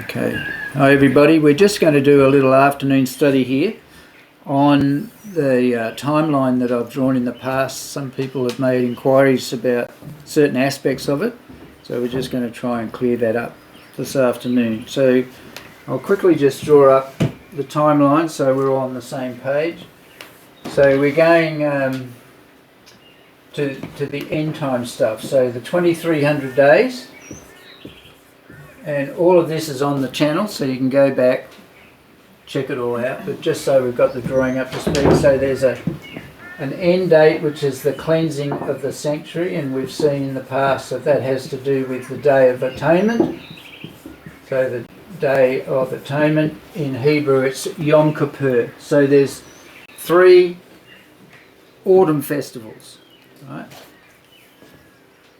Okay. Hi everybody, we're just going to do a little afternoon study here on the timeline that I've drawn in the past. Some people have made inquiries about certain aspects of it, so we're just going to try and clear that up this afternoon. So I'll quickly just draw up the timeline so we're all on the same page. So we're going to the end time stuff, so the 2300 days. And all of this is on the channel, so you can go back, check it all out. But just so we've got the drawing up to speed, so there's an end date, which is the cleansing of the sanctuary, and we've seen in the past that that has to do with the Day of Atonement. So the Day of Atonement, in Hebrew it's Yom Kippur. So there's 3 autumn festivals, right?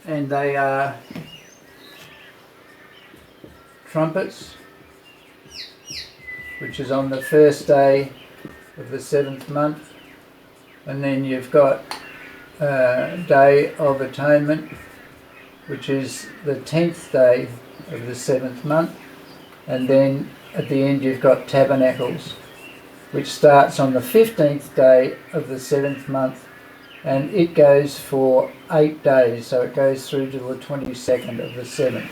And they are trumpets, which is on the first day of the 7th month, and then you've got Day of Atonement, which is the 10th day of the 7th month, and then at the end you've got Tabernacles, which starts on the 15th day of the 7th month, and it goes for 8 days, so it goes through to the 22nd of the 7th.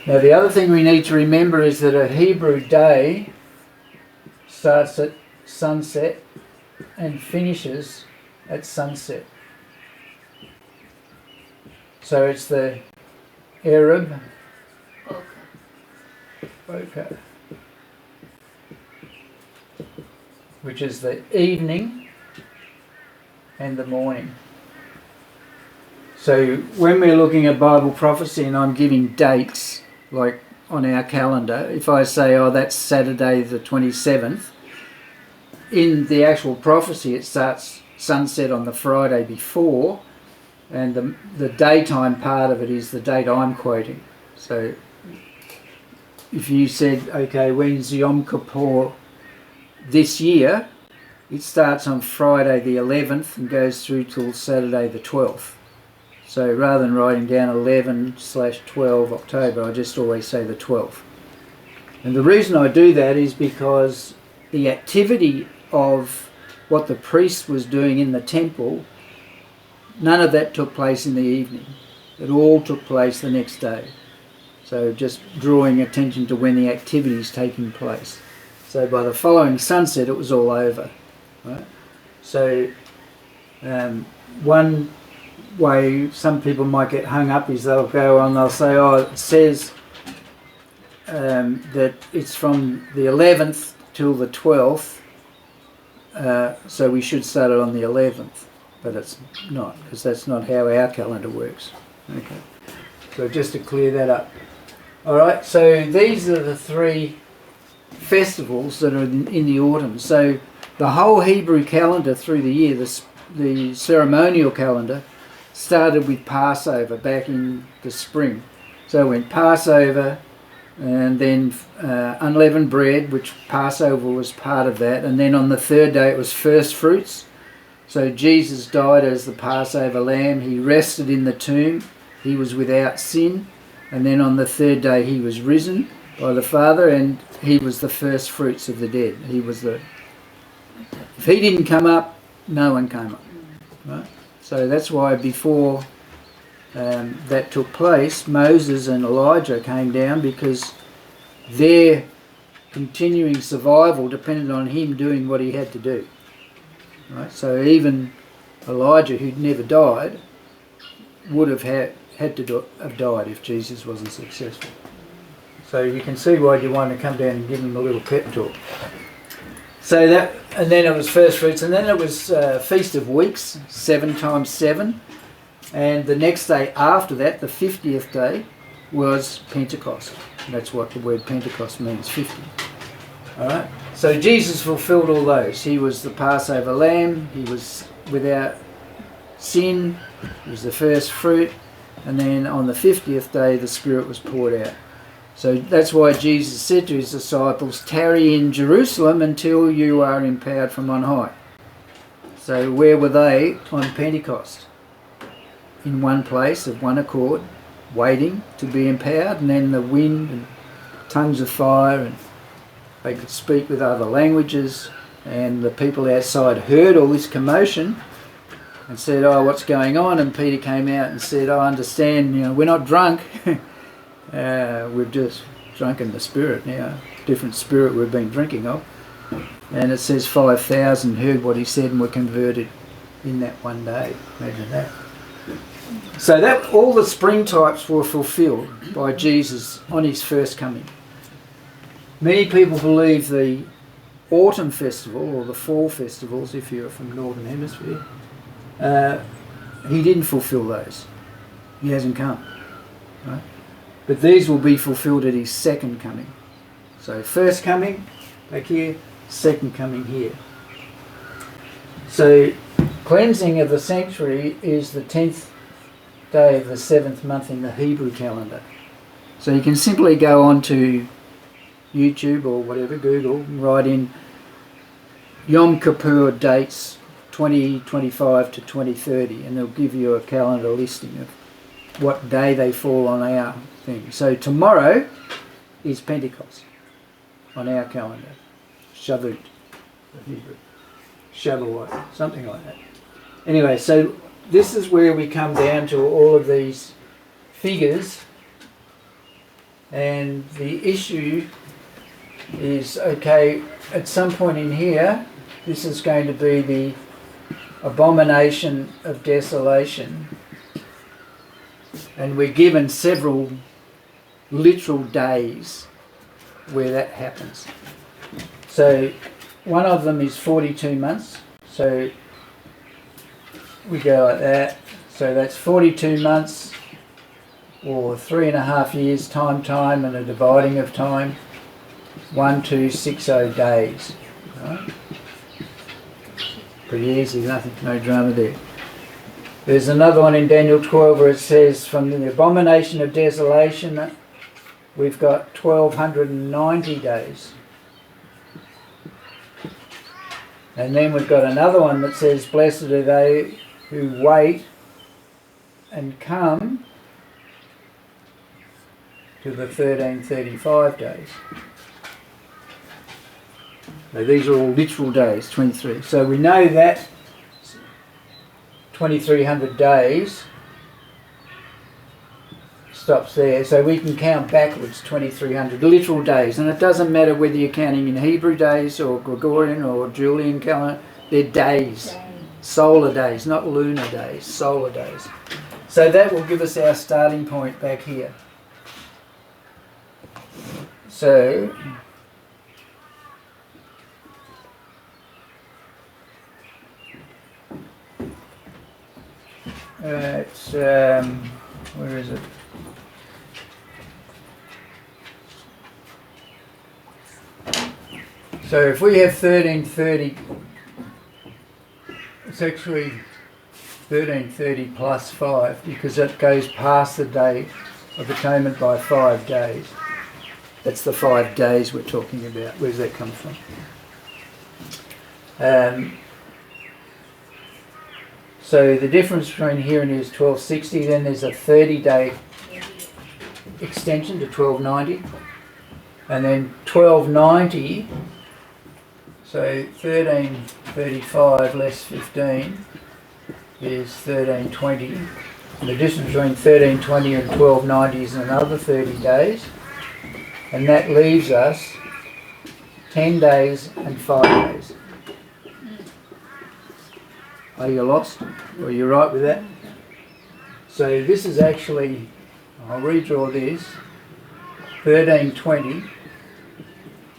Now the other thing we need to remember is that a Hebrew day starts at sunset and finishes at sunset. So it's the Arab Boker, which is the evening and the morning. So when we're looking at Bible prophecy and I'm giving dates, like on our calendar, if I say, oh, that's Saturday the 27th, in the actual prophecy it starts sunset on the Friday before, and the daytime part of it is the date I'm quoting. So if you said, okay, when's Yom Kippur this year, it starts on Friday the 11th and goes through till Saturday the 12th. So rather than writing down 11/12 October, I just always say the 12th. And the reason I do that is because the activity of what the priest was doing in the temple, none of that took place in the evening. It all took place the next day. So just drawing attention to when the activity is taking place. So by the following sunset, it was all over. Right? So one way some people might get hung up is they'll go on, they'll say, oh, it says that it's from the 11th till the 12th, so we should start it on the 11th, but it's not, because that's not how our calendar works. Okay, so just to clear that up. Alright, so these are the 3 festivals that are in the autumn. So the whole Hebrew calendar through the year, the ceremonial calendar, started with Passover back in the spring. So it went Passover, and then unleavened bread, which Passover was part of that, and then on the 3rd day it was first fruits. So Jesus died as the Passover lamb. He rested in the tomb. He was without sin, and then on the 3rd day he was risen by the Father, and he was the first fruits of the dead. He was if he didn't come up, no one came up, right? So that's why before that took place, Moses and Elijah came down, because their continuing survival depended on him doing what he had to do. Right? So even Elijah, who'd never died, would have had to have died if Jesus wasn't successful. So you can see why you want to come down and give him a little pep talk. So that, and then it was first fruits, and then it was Feast of Weeks, 7 times 7, and the next day after that, the 50th day, was Pentecost. And that's what the word Pentecost means, 50. All right. So Jesus fulfilled all those. He was the Passover lamb. He was without sin. He was the first fruit, and then on the 50th day, the Spirit was poured out. So that's why Jesus said to his disciples, tarry in Jerusalem until you are empowered from on high. So where were they on Pentecost? in one place of one accord, waiting to be empowered, and then the wind and tongues of fire, and they could speak with other languages. And the people outside heard all this commotion and said, "Oh, what's going on?" And Peter came out and said, "I understand, we're not drunk. We've just drunken the Spirit now, different spirit we've been drinking of." And it says 5,000 heard what he said and were converted in that one day. Imagine that. So that all the spring types were fulfilled by Jesus on his first coming. Many people believe the autumn festival, or the fall festivals if you're from the Northern Hemisphere, he didn't fulfill those. He hasn't come. Right? But these will be fulfilled at his second coming. So first coming back here, second coming here. So cleansing of the sanctuary is the 10th day of the 7th month in the Hebrew calendar. So you can simply go on to YouTube or whatever, Google, and write in Yom Kippur dates 2025 to 2030, and they'll give you a calendar listing of what day they fall on our thing. So tomorrow is Pentecost on our calendar. Shavuot, the Hebrew. Shavuot, something like that. Anyway, so this is where we come down to all of these figures, and the issue is, okay, at some point in here, this is going to be the abomination of desolation, and we're given several literal days where that happens. So one of them is 42 months, so we go like that. So that's 42 months, or 3.5 years time, and a dividing of time, 1260 days. Right? Pretty easy, nothing, no drama there. There's another one in Daniel 12 where it says, from the abomination of desolation, we've got 1290 days. And then we've got another one that says, blessed are they who wait and come to the 1335 days. So these are all literal days, 23. So we know that 2300 days stops there. So we can count backwards 2300 literal days. And it doesn't matter whether you're counting in Hebrew days or Gregorian or Julian calendar. They're days. Solar days, not lunar days, solar days. So that will give us our starting point back here. So it's where is it? So if we have 1330, it's actually 1330 plus 5, because it goes past the day of atonement by 5 days. That's the 5 days we're talking about. Where does that come from? So the difference between here and here is 1260. Then there's a 30-day extension to 1290. And then 1290, so 1335 less 15 is 1320. And the distance between 1320 and 1290 is another 30 days. And that leaves us 10 days and 5 days. Are you lost? Or are you right with that? So this is actually, I'll redraw this, 1320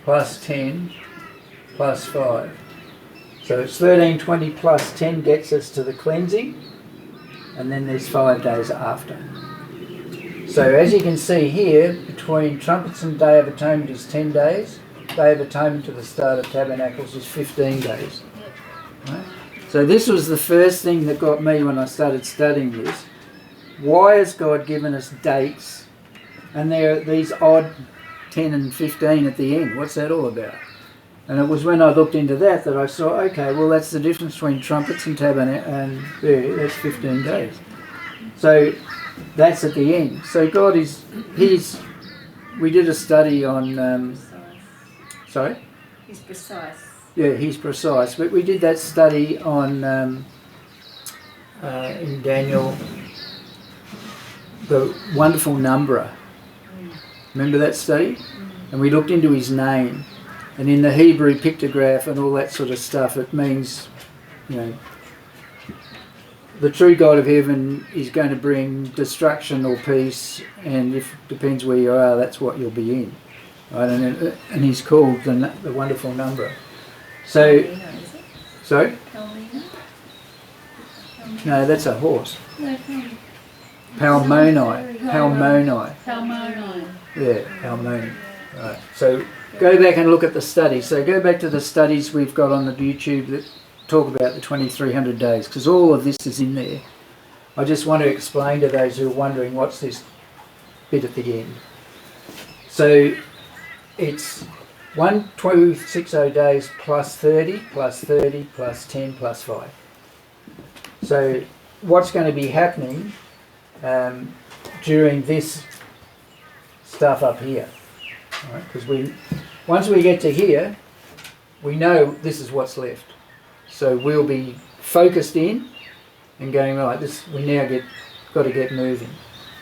plus 10 plus 5. So it's 1320 plus 10 gets us to the cleansing, and then there's 5 days after. So as you can see here, between trumpets and Day of Atonement is 10 days. Day of Atonement to the start of Tabernacles is 15 days. Right? So this was the first thing that got me when I started studying this. Why has God given us dates? And there are these odd 10 and 15 at the end. What's that all about? And it was when I looked into that I saw, okay, well that's the difference between trumpets and tabernacle, and there, that's 15 days. So that's at the end. So God is, He's we did a study on. Sorry. He's precise. Yeah, he's precise. But we did that study on in Daniel, the wonderful numberer. Remember that study? And we looked into his name, and in the Hebrew pictograph and all that sort of stuff, it means, you know, the true God of heaven is going to bring destruction or peace, and if depends where you are, that's what you'll be in. Right? And he's called the wonderful numberer. So, sorry? No, that's a horse. Palmoni. Yeah, Palmoni. Right. So go back and look at the study. So go back to the studies we've got on the YouTube that talk about the 2300 days, because all of this is in there. I just want to explain to those who are wondering what's this bit at the end. So it's 1260 days plus 30 plus 30 plus 10 plus 5. So what's going to be happening during this stuff up here? Because once we get to here, we know this is what's left. So we'll be focused in and going, right, we now got to get moving.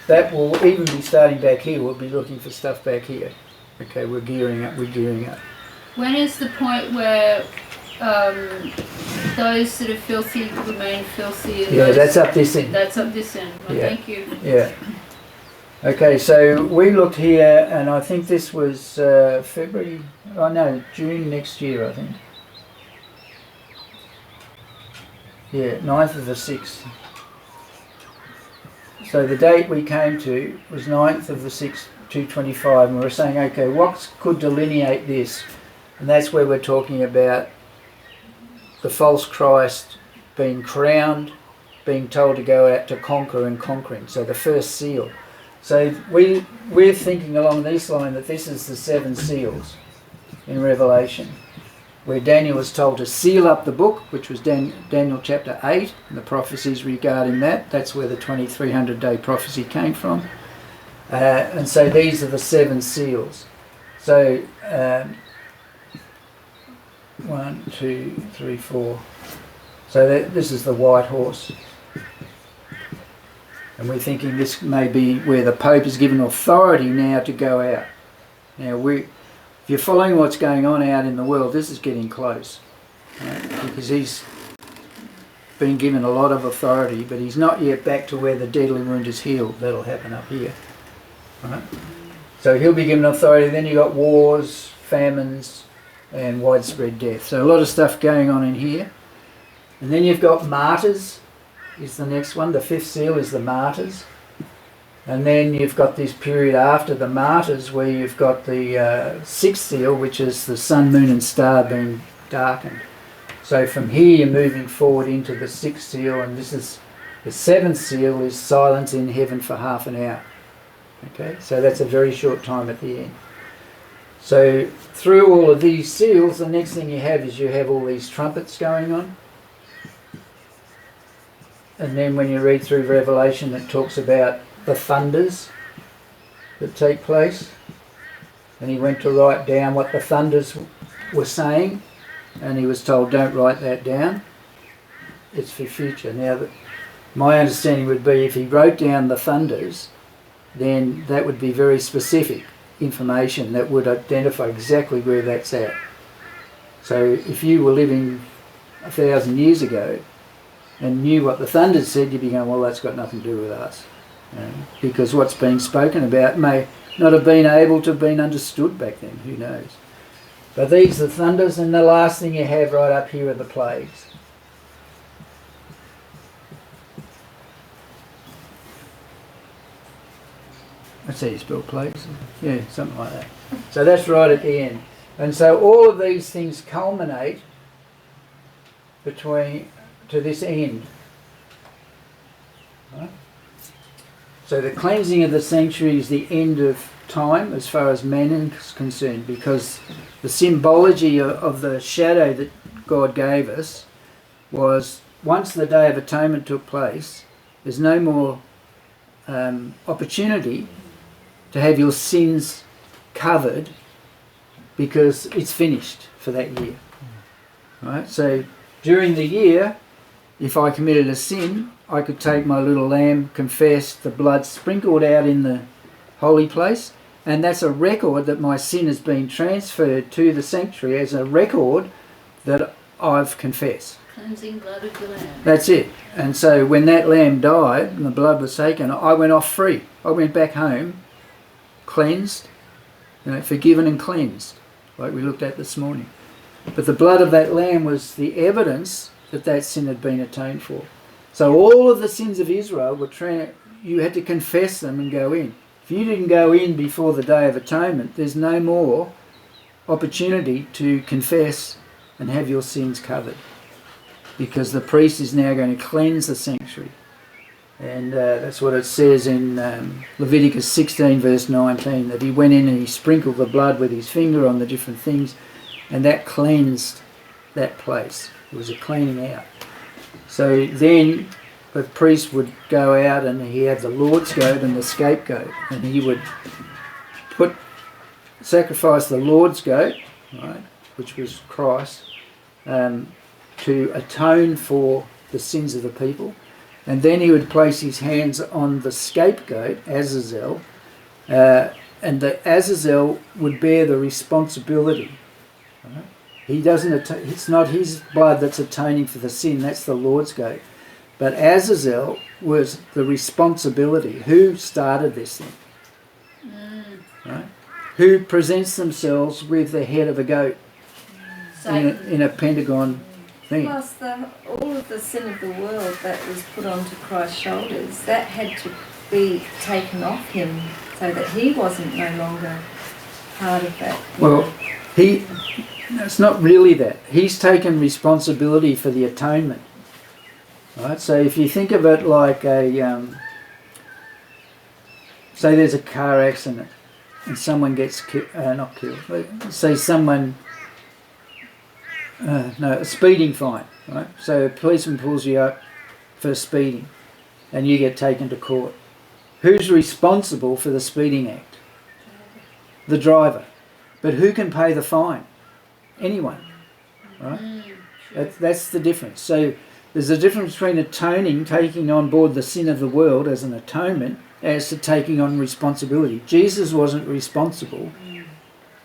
That will even be starting back here. We'll be looking for stuff back here. Okay, we're gearing up. When is the point where those that are filthy remain filthy? And that's up this end. That's up this end. Well, yeah. Thank you. Yeah. Okay, so we looked here, and I think this was June next year, I think. Yeah, 9th of the 6th. So the date we came to was 9th of the 6th, 225, and we were saying, okay, what could delineate this? And that's where we're talking about the false Christ being crowned, being told to go out to conquer and conquering. So the first seal. So we're thinking along this line that this is the 7 seals in Revelation, where Daniel was told to seal up the book, which was Daniel chapter 8, and the prophecies regarding that. That's where the 2300-day prophecy came from. And so these are the 7 seals. So 1, 2, 3, 4. So this is the white horse. And we're thinking this may be where the Pope is given authority now to go out. Now, if you're following what's going on out in the world, this is getting close. Right? Because he's been given a lot of authority, but he's not yet back to where the deadly wound is healed. That'll happen up here. Right? So he'll be given authority. Then you've got wars, famines, and widespread death. So a lot of stuff going on in here. And then you've got martyrs. Is the next one. The 5th seal is the martyrs. And then you've got this period after the martyrs where you've got the 6th seal, which is the sun, moon and star being darkened. So from here you're moving forward into the 6th seal, and this is the 7th seal is silence in heaven for half an hour. Okay, so that's a very short time at the end. So through all of these seals, the next thing you have all these trumpets going on. And then when you read through Revelation, it talks about the thunders that take place. And he went to write down what the thunders were saying, and he was told, don't write that down. It's for future. Now, my understanding would be if he wrote down the thunders, then that would be very specific information that would identify exactly where that's at. So if you were living 1,000 years ago, and knew what the thunders said, you'd be going, well, that's got nothing to do with us. Because what's being spoken about may not have been able to have been understood back then, who knows. But these are the thunders, and the last thing you have right up here are the plagues. That's how you spell plagues. Yeah, something like that. So that's right at the end. And so all of these things culminate to this end. Right? So the cleansing of the sanctuary is the end of time as far as man is concerned, because the symbology of the shadow that God gave us was once the Day of Atonement took place, there's no more opportunity to have your sins covered because it's finished for that year. Right? So during the year, if I committed a sin, I could take my little lamb, confess, the blood sprinkled out in the holy place, and that's a record that my sin has been transferred to the sanctuary as a record that I've confessed. Cleansing blood of the lamb. That's it. And so when that lamb died and the blood was taken, I went off free. I went back home, cleansed, forgiven and cleansed, like we looked at this morning. But the blood of that lamb was the evidence that that sin had been atoned for. So all of the sins of Israel were you had to confess them and go in. If you didn't go in before the Day of Atonement, there's no more opportunity to confess and have your sins covered, because the priest is now going to cleanse the sanctuary. And that's what it says in Leviticus 16 verse 19, that he went in and he sprinkled the blood with his finger on the different things, and that cleansed that place. It was a cleaning out. So then the priest would go out and he had the Lord's goat and the scapegoat, and he would sacrifice the Lord's goat, right, which was Christ, to atone for the sins of the people. And then he would place his hands on the scapegoat, Azazel, and the Azazel would bear the responsibility. Right? He doesn't. It's not his blood that's atoning for the sin. That's the Lord's goat. But Azazel was the responsibility. Who started this thing? Right? Who presents themselves with the head of a goat in a pentagon thing? Plus, all of the sin of the world that was put onto Christ's shoulders, that had to be taken off him so that he wasn't no longer part of that. Well, it's not really that. He's taken responsibility for the atonement. Right? So if you think of it like say there's a car accident and someone gets not killed. Say someone, a speeding fine, right? So a policeman pulls you up for speeding and you get taken to court. Who's responsible for the speeding act? The driver. But who can pay the fine? Anyone, right? That's the difference. So there's a difference between atoning, taking on board the sin of the world as an atonement, as to taking on responsibility. Jesus wasn't responsible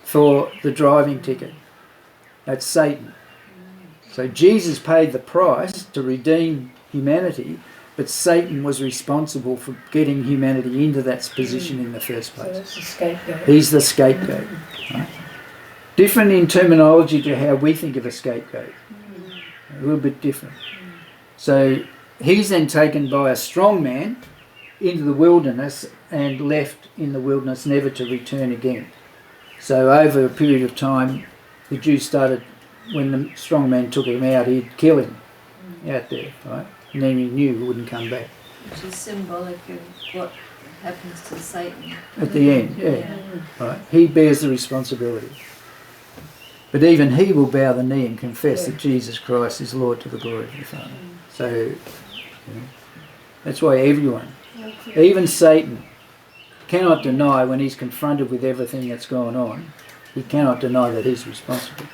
for the driving ticket. That's Satan. So Jesus paid the price to redeem humanity, but Satan was responsible for getting humanity into that position in the first place. So that's the scapegoat. He's the scapegoat. Right? Different in terminology to how we think of a scapegoat. A little bit different. So he's then taken by a strong man into the wilderness and left in the wilderness, never to return again. So over a period of time, the Jews started, when the strong man took him out, he'd kill him out there, right? And then he knew he wouldn't come back. Which is symbolic of what happens to Satan. At the end, yeah. Right? He bears the responsibility. But even he will bow the knee and confess that Jesus Christ is Lord to the glory of the Father. So, that's why everyone, even Satan, cannot deny when he's confronted with everything that's going on, he cannot deny that he's responsible.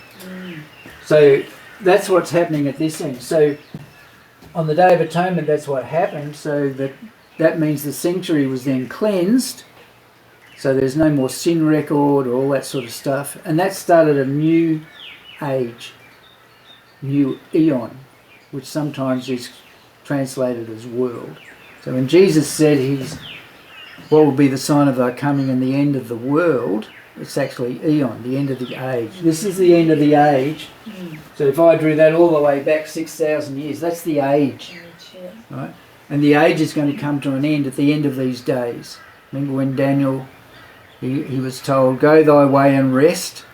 So that's what's happening at this end. So on the Day of Atonement, that's what happened. So that means the sanctuary was then cleansed. So there's no more sin record or all that sort of stuff. And that started a new age, new eon, which sometimes is translated as world. So when Jesus said what will be the sign of thy coming and the end of the world, it's actually eon, the end of the age. This is the end of the age. So if I drew that all the way back 6,000 years, that's the age. Right? And the age is going to come to an end at the end of these days. Remember when Daniel, he was told, go thy way and rest,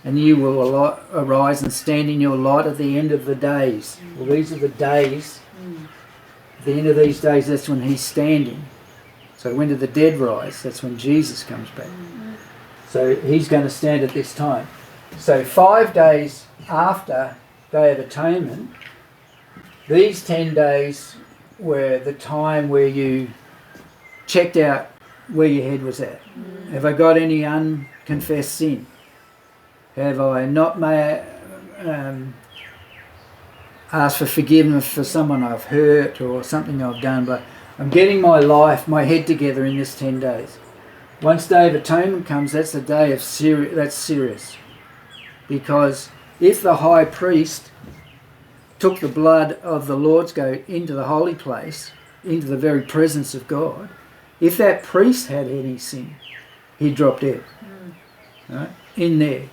and you will arise and stand in your light at the end of the days. Well, these are the days. At the end of these days, that's when he's standing. So when do the dead rise? That's when Jesus comes back. So he's going to stand at this time. So 5 days after Day of Atonement, these 10 days were the time where you checked out where your head was at Have I got any unconfessed sin? Have I not asked for forgiveness for someone I've hurt or something I've done? But I'm getting my head together in this 10 days. Once Day of Atonement comes, that's a day of that's serious. Because if the high priest took the blood of the Lord's goat into the holy place, into the very presence of God, if that priest had any sin, he dropped dead. Right? In there.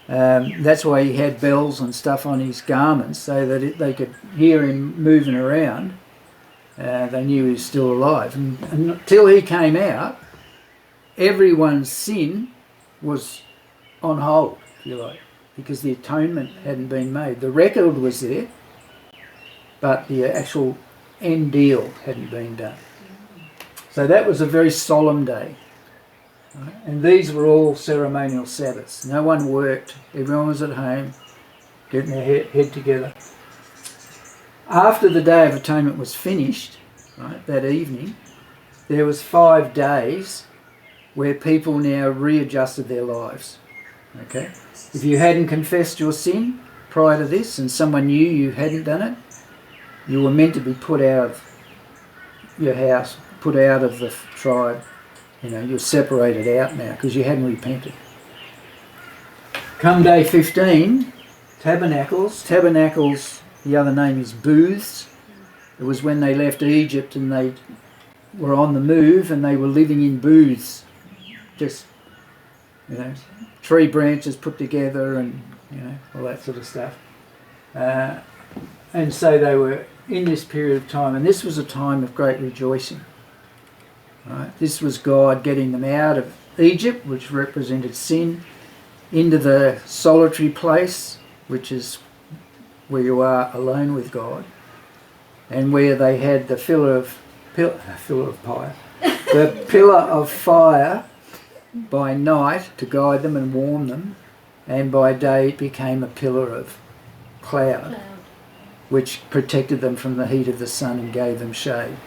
That's why he had bells and stuff on his garments so that they could hear him moving around. They knew he was still alive. And until he came out, everyone's sin was on hold, if you like, because the atonement hadn't been made. The record was there, but the actual end deal hadn't been done. So that was a very solemn day. Right? And these were all ceremonial Sabbaths. No one worked. Everyone was at home, getting their head together. After the Day of Atonement was finished, right, that evening, there was 5 days where people now readjusted their lives. Okay? If you hadn't confessed your sin prior to this and someone knew you hadn't done it, you were meant to be put out of your house, put out of the tribe. You know, you're separated out now because you hadn't repented. Come day 15, tabernacles. Tabernacles, the other name is booths. It was when they left Egypt and they were on the move and they were living in booths. Just, you know, tree branches put together and, you know, all that sort of stuff. And so they were in this period of time, and this was a time of great rejoicing. Right? This was God getting them out of Egypt, which represented sin, into the solitary place, which is where you are alone with God, and where they had the pillar of fire by night to guide them and warm them, and by day it became a pillar of cloud, which protected them from the heat of the sun and gave them shade.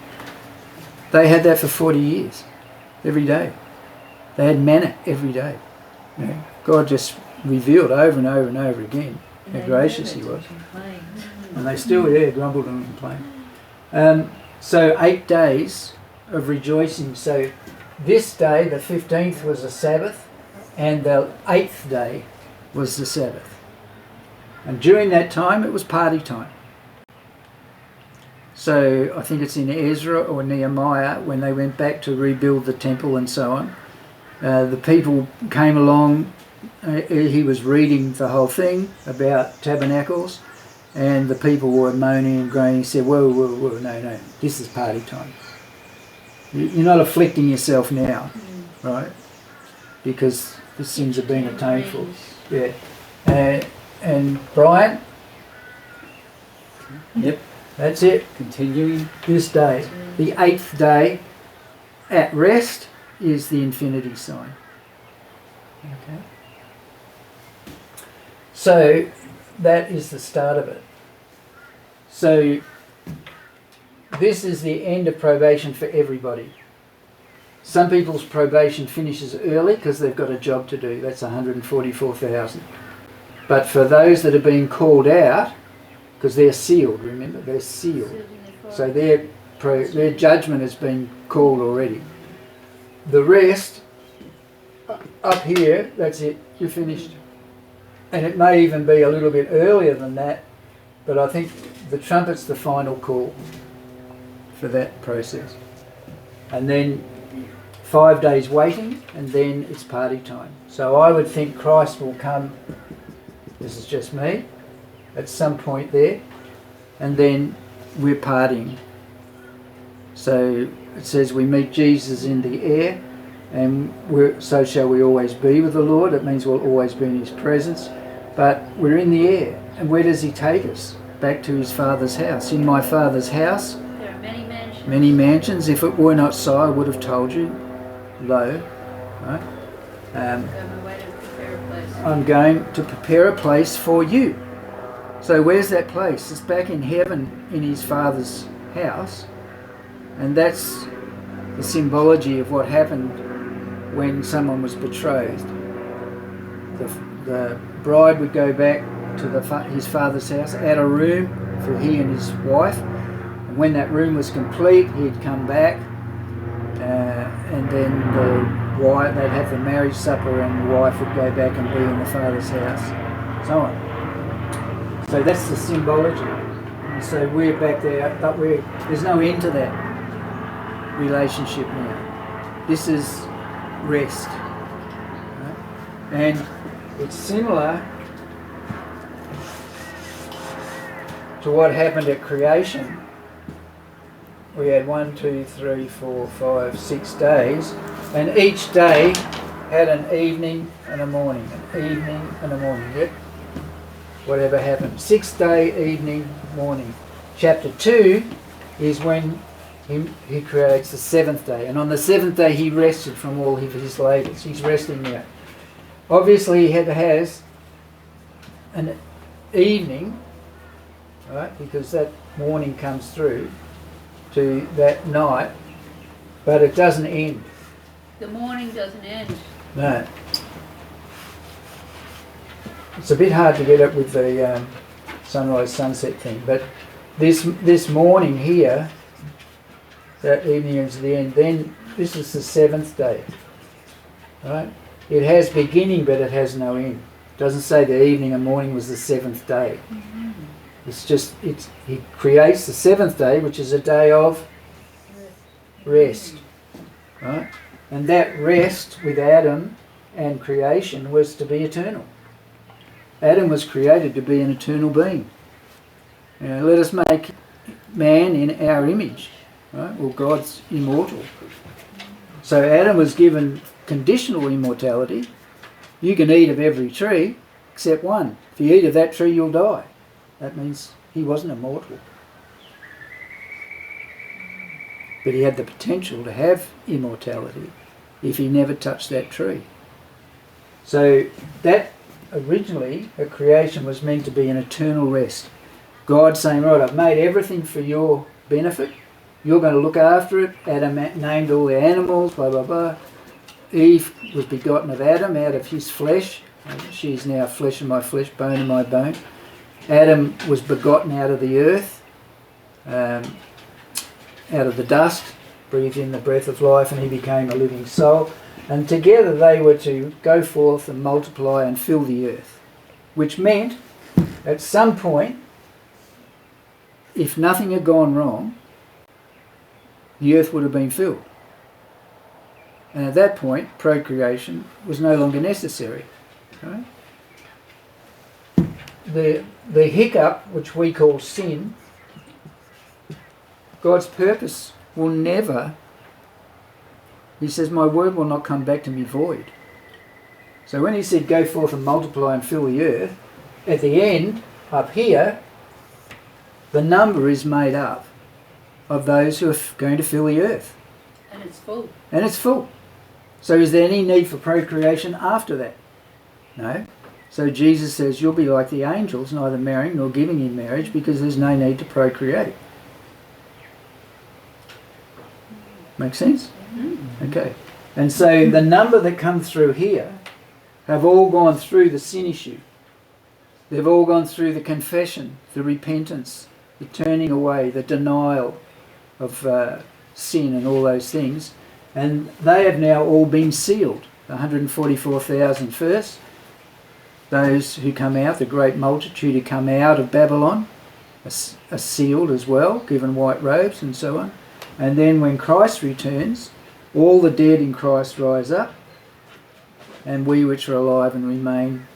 They had that for 40 years, every day. They had manna every day. You know, God just revealed over and over and over again how gracious he was. And they still grumbled and complained. So 8 days of rejoicing. So this day, the 15th, was a Sabbath, and the 8th day was the Sabbath. And during that time, it was party time. So I think it's in Ezra or Nehemiah when they went back to rebuild the temple and so on. The people came along. He was reading the whole thing about tabernacles, and the people were moaning and groaning. He said, whoa, no, this is party time. You're not afflicting yourself now, right? Because the sins have been atoned for. Yeah. And Brian? Yep. That's it. Continuing this day. The 8th day at rest is the infinity sign. Okay. So that is the start of it. So this is the end of probation for everybody. Some people's probation finishes early because they've got a job to do. That's 144,000. But for those that are being called out, because they're sealed, remember, they're sealed. So their judgment has been called already. The rest, up here, that's it, you're finished. And it may even be a little bit earlier than that, but I think the trumpet's the final call for that process. And then 5 days waiting, and then it's party time. So I would think Christ will come, this is just me, at some point there, and then we're partying. So it says we meet Jesus in the air, and so shall we always be with the Lord. It means we'll always be in his presence, but we're in the air. And where does he take us? Back to his Father's house. In my Father's house there are many mansions. Many mansions. If it were not so, I would have told you. Lo, right? I'm going to prepare a place for you. So where's that place? It's back in heaven in his Father's house. And that's the symbology of what happened when someone was betrothed. The bride would go back to his father's house, add a room for he and his wife, and when that room was complete, he'd come back, and then they'd have the marriage supper, and the wife would go back and be in the father's house, so on. So that's the symbology. And so we're back there, but there's no end to that relationship now. This is rest. Right? And it's similar to what happened at creation. We had 1, 2, 3, 4, 5, 6 days, and each day had an evening and a morning, an evening and a morning. Yep. Whatever happened. 6-day, evening, morning. Chapter 2 is when he creates the 7th day, and on the 7th day he rested from all of his labours. He's resting now. Obviously he has an evening, right, because that morning comes through to that night, but it doesn't end. The morning doesn't end. No. It's a bit hard to get it with the sunrise sunset thing, but this morning here, that evening is the end. Then this is the 7th day, right? It has beginning, but it has no end. It doesn't say the evening and morning was the 7th day. Mm-hmm. It's just he creates the 7th day, which is a day of rest, right? And that rest with Adam and creation was to be eternal. Adam was created to be an eternal being. Let us make man in our image. Right? Well, God's immortal. So Adam was given conditional immortality. You can eat of every tree except one. If you eat of that tree, you'll die. That means he wasn't immortal. But he had the potential to have immortality if he never touched that tree. So that originally, a creation was meant to be an eternal rest. God saying, right, I've made everything for your benefit. You're going to look after it. Adam named all the animals, blah, blah, blah. Eve was begotten of Adam out of his flesh. She is now flesh of my flesh, bone of my bone. Adam was begotten out of the earth, out of the dust, breathed in the breath of life, and he became a living soul. And together they were to go forth and multiply and fill the earth, which meant at some point, if nothing had gone wrong, the earth would have been filled. And at that point, procreation was no longer necessary. Right? The hiccup, which we call sin, God's purpose will never, he says, my word will not come back to me void. So when he said go forth and multiply and fill the earth, at the end, up here, the number is made up of those who are going to fill the earth. And it's full. And it's full. So is there any need for procreation after that? No. So Jesus says you'll be like the angels, neither marrying nor giving in marriage, because there's no need to procreate. Make sense? Mm-hmm. Okay. And so the number that come through here have all gone through the sin issue. They've all gone through the confession, the repentance, the turning away, the denial of sin and all those things. And they have now all been sealed. The 144,000 first, those who come out, the great multitude who come out of Babylon, are sealed as well, given white robes and so on. And then when Christ returns, all the dead in Christ rise up, and we which are alive and remain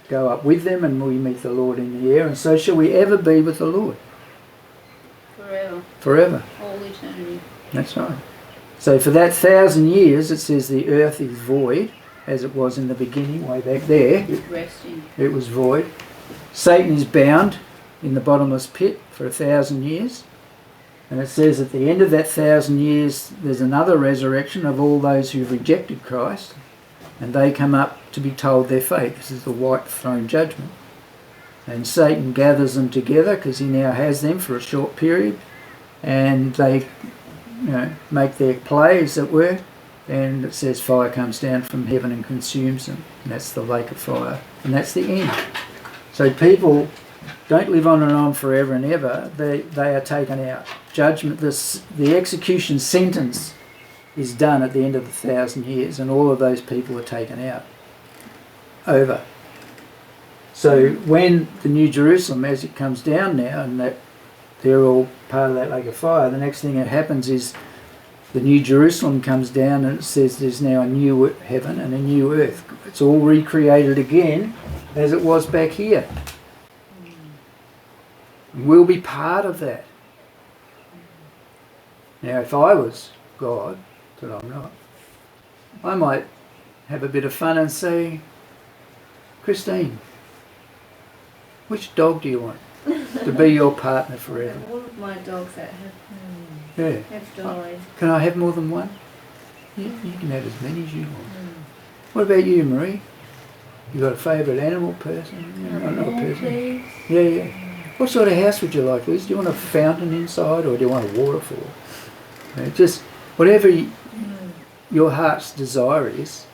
go up with them, and we meet the Lord in the air. And so shall we ever be with the Lord. Forever. Forever. All eternity. That's right. So for that 1,000 years, it says the earth is void, as it was in the beginning, way back there. Resting. It was void. Satan is bound in the bottomless pit for 1,000 years. And it says at the end of that 1,000 years, there's another resurrection of all those who've rejected Christ, and they come up to be told their fate. This is the white throne judgment. And Satan gathers them together because he now has them for a short period, and they make their play, as it were, and it says fire comes down from heaven and consumes them. And that's the lake of fire. And that's the end. So people don't live on and on forever and ever. They are taken out. Judgment, the execution sentence is done at the end of the 1,000 years, and all of those people are taken out. Over. So when the New Jerusalem, as it comes down now, and that they're all part of that lake of fire, the next thing that happens is the New Jerusalem comes down and it says there's now a new heaven and a new earth. It's all recreated again as it was back here. We'll be part of that. Now if I was God, but I'm not, I might have a bit of fun and say, Christine, which dog do you want to be your partner forever? All of my dogs that have died. Can I have more than one? Yeah, you can have as many as you want. What about you, Marie? You got a favourite animal person? Not a person. Yeah. What sort of house would you like, Liz? Do you want a fountain inside or do you want a waterfall? Just whatever your heart's desire is,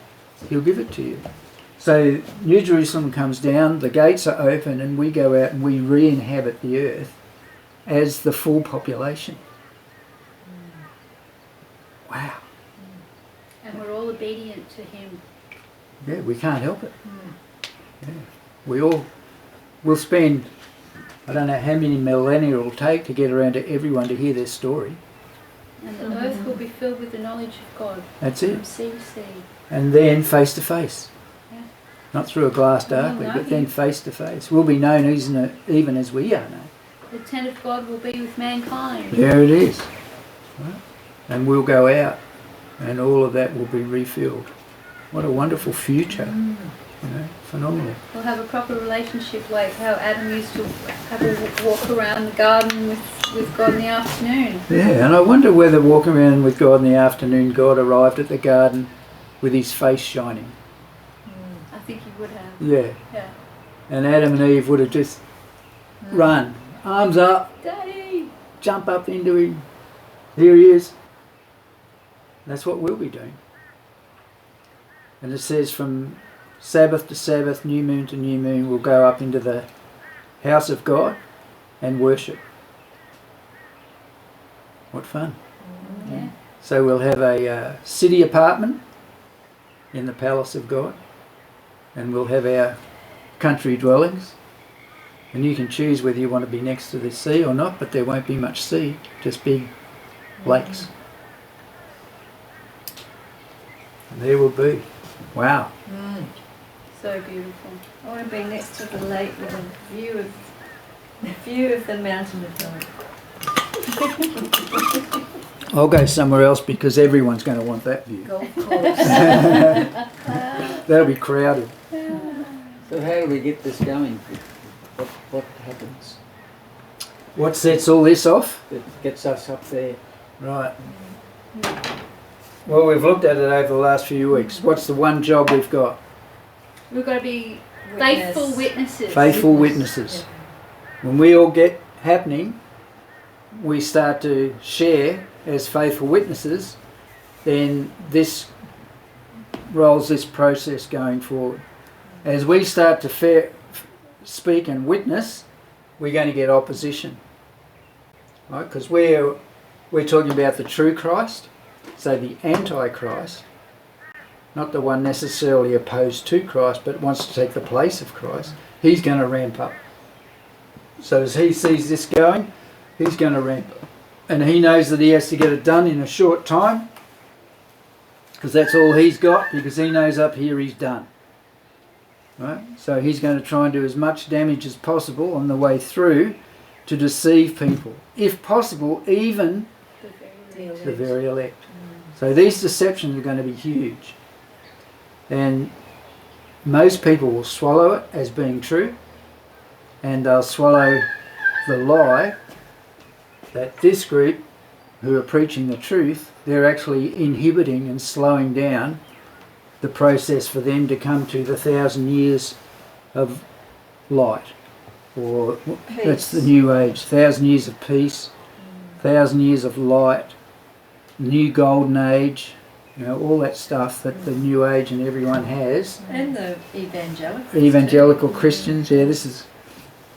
he'll give it to you. So New Jerusalem comes down, the gates are open, and we go out and we re-inhabit the earth as the full population. Wow. And we're all obedient to him. Yeah, we can't help it. Yeah. We'll spend, I don't know how many millennia it'll take to get around to everyone to hear their story. And the earth will be filled with the knowledge of God. That's From it. sea to sea. And then face to face. Yeah. Not through a glass darkly, but then face to face. We'll be known even as we are known. The tent of God will be with mankind. There it is. Right? And we'll go out and all of that will be refilled. What a wonderful future. Phenomenal. We'll have a proper relationship like how Adam used to have a walk around the garden with God in the afternoon. Yeah, and I wonder whether walking around with God in the afternoon, God arrived at the garden with his face shining. I think he would have. Yeah. And Adam and Eve would have just run, arms up, Daddy! jump up into him. Here he is. That's what we'll be doing. And it says from Sabbath to Sabbath, new moon to new moon, we'll go up into the house of God and worship. What fun. Yeah. So we'll have a city apartment in the palace of God, and we'll have our country dwellings, and you can choose whether you want to be next to the sea or not, but there won't be much sea, just big lakes. And there will be. Wow. So beautiful. I want to be next to the lake with a view of the mountain of God. I'll go somewhere else because everyone's going to want that view. Golf course. That'll be crowded. So how do we get this going? What happens What sets all this off? that gets us up there? Right. Well, we've looked at it over the last few weeks. What's the one job we've got? We've got to be faithful witnesses. Faithful witnesses. When we all get happening, we start to share as faithful witnesses, then this rolls this process going forward. As we start to speak and witness, we're going to get opposition. Right? Because we're talking about the true Christ, so the Antichrist, not the one necessarily opposed to Christ, but wants to take the place of Christ, he's going to ramp up. So as he sees this going, he's going to ramp up. And he knows that he has to get it done in a short time, because that's all he's got, because he knows up here he's done. Right? So he's going to try and do as much damage as possible on the way through to deceive people. If possible, even the very elect. So these deceptions are going to be huge. And most people will swallow it as being true, and they'll swallow the lie that this group who are preaching the truth, they're actually inhibiting and slowing down the process for them to come to the 1,000 years of light, or Peace. That's the new age, 1,000 years of peace, 1,000 years of light, new golden age, You know, all that stuff that the New Age and everyone has. And the evangelicals. Evangelical Christians, yeah, this is...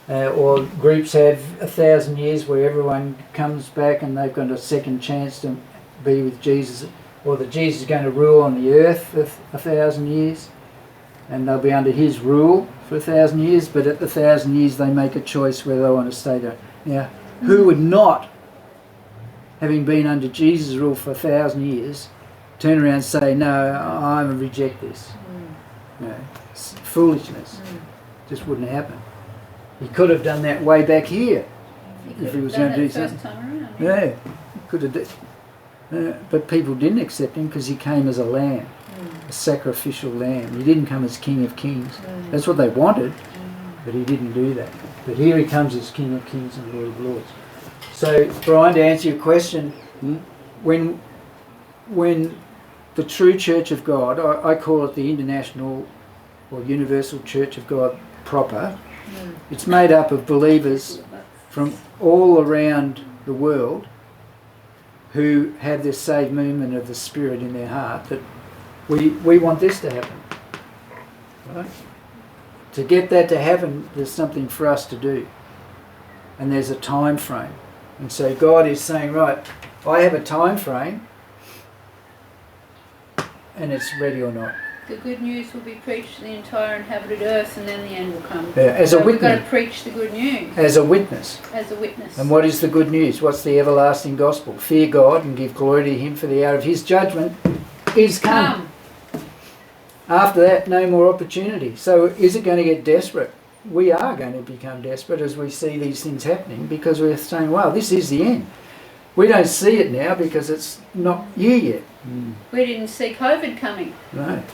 or groups have 1,000 years where everyone comes back and they've got a second chance to be with Jesus, or that Jesus is going to rule on the earth for 1,000 years and they'll be under his rule for 1,000 years, but at the 1,000 years they make a choice whether they want to stay there. Now, who would not, having been under Jesus' rule for 1,000 years, turn around and say, no, I reject this? You know, it's foolishness. Just wouldn't happen. He could have done that way back here if he was going to do something. Yeah, he could have done. But people didn't accept him because he came as a lamb, a sacrificial lamb. He didn't come as King of Kings. That's what they wanted, but he didn't do that. But here he comes as King of Kings and Lord of Lords. So, Brian, to answer your question, when the true Church of God, I call it the International or Universal Church of God proper, it's made up of believers from all around the world who have this saved movement of the Spirit in their heart, that we want this to happen. Right? To get that to happen, there's something for us to do. And there's a time frame. And so God is saying, right, I have a time frame, and it's ready or not. The good news will be preached to the entire inhabited earth, and then the end will come. Yeah, as a witness. We've got to preach the good news. As a witness. As a witness. And what is the good news? What's the everlasting gospel? Fear God and give glory to him, for the hour of his judgment is come. After that, no more opportunity. So is it going to get desperate? We are going to become desperate as we see these things happening, because we're saying, wow, this is the end. We don't see it now because it's not here yet. We didn't see COVID coming. No.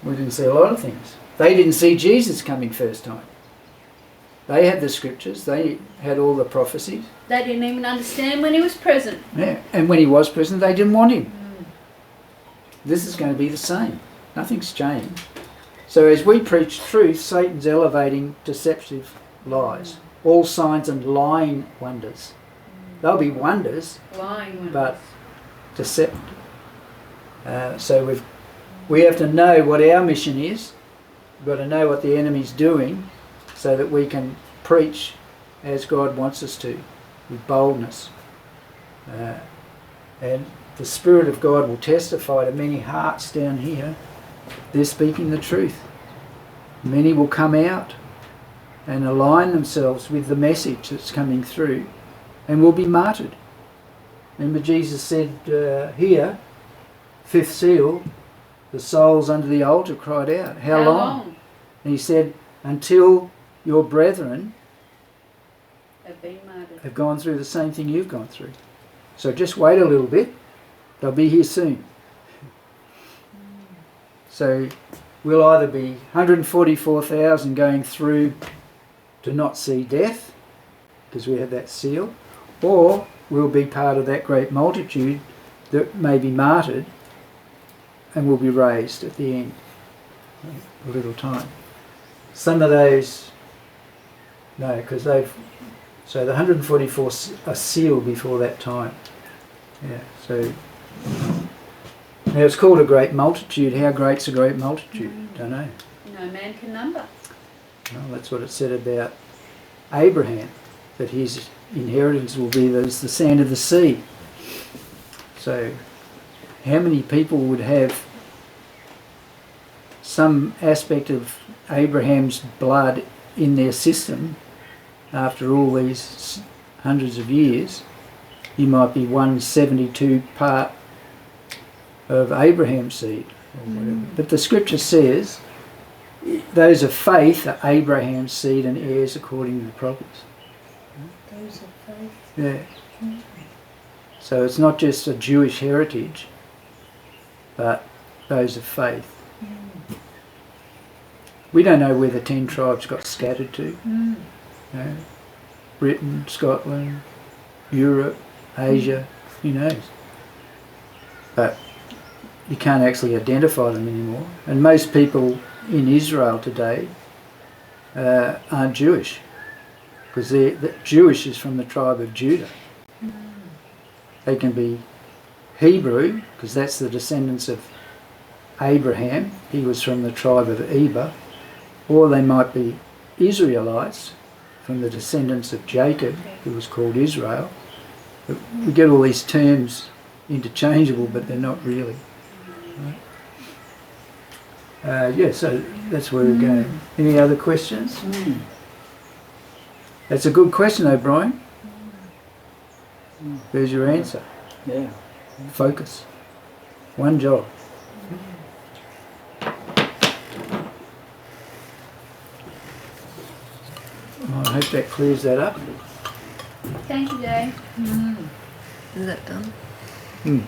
We didn't see a lot of things. They didn't see Jesus coming first time. They had the scriptures. They had all the prophecies. They didn't even understand when he was present. Yeah. And when he was present, they didn't want him. This is going to be the same. Nothing's changed. So as we preach truth, Satan's elevating deceptive lies. All signs and lying wonders. They'll be wonders, Lying wonders. but deceptive. So we have to know what our mission is. We've got to know what the enemy's doing so that we can preach as God wants us to, with boldness. And the Spirit of God will testify to many hearts down here. They're speaking the truth. Many will come out and align themselves with the message that's coming through and will be martyred. Remember Jesus said here, fifth seal, the souls under the altar cried out. How long? And he said, until your brethren Have been martyred. have gone through the same thing you've gone through. So just wait a little bit. They'll be here soon. So we'll either be 144,000 going through to not see death, because we have that seal, or we'll be part of that great multitude that may be martyred and will be raised at the end. A little time. Some of those, no, because so the 144 are sealed before that time. Yeah, so now it's called a great multitude. How great's a great multitude? Don't know. No man can number. Well, that's what it said about Abraham, that his inheritance will be as the sand of the sea. So how many people would have some aspect of Abraham's blood in their system after all these hundreds of years? You might be 1/72 part of Abraham's seed or whatever. But the scripture says those of faith are Abraham's seed and heirs according to the prophets. Those of faith. Yeah. So it's not just a Jewish heritage, but those of faith. We don't know where the 10 tribes got scattered to. You know, Britain, Scotland, Europe, Asia, who knows? But you can't actually identify them anymore. And most people in Israel today aren't Jewish, because the Jewish is from the tribe of Judah. They can be Hebrew, because that's the descendants of Abraham. He was from the tribe of Eber. Or they might be Israelites from the descendants of Jacob, who was called Israel. But we get all these terms interchangeable, but they're not really. Yeah, so that's where we're going. Any other questions? That's a good question, O'Brien. There's your answer. Yeah. Focus. One job. I hope that clears that up. Thank you, Jay. Is that done? Mm.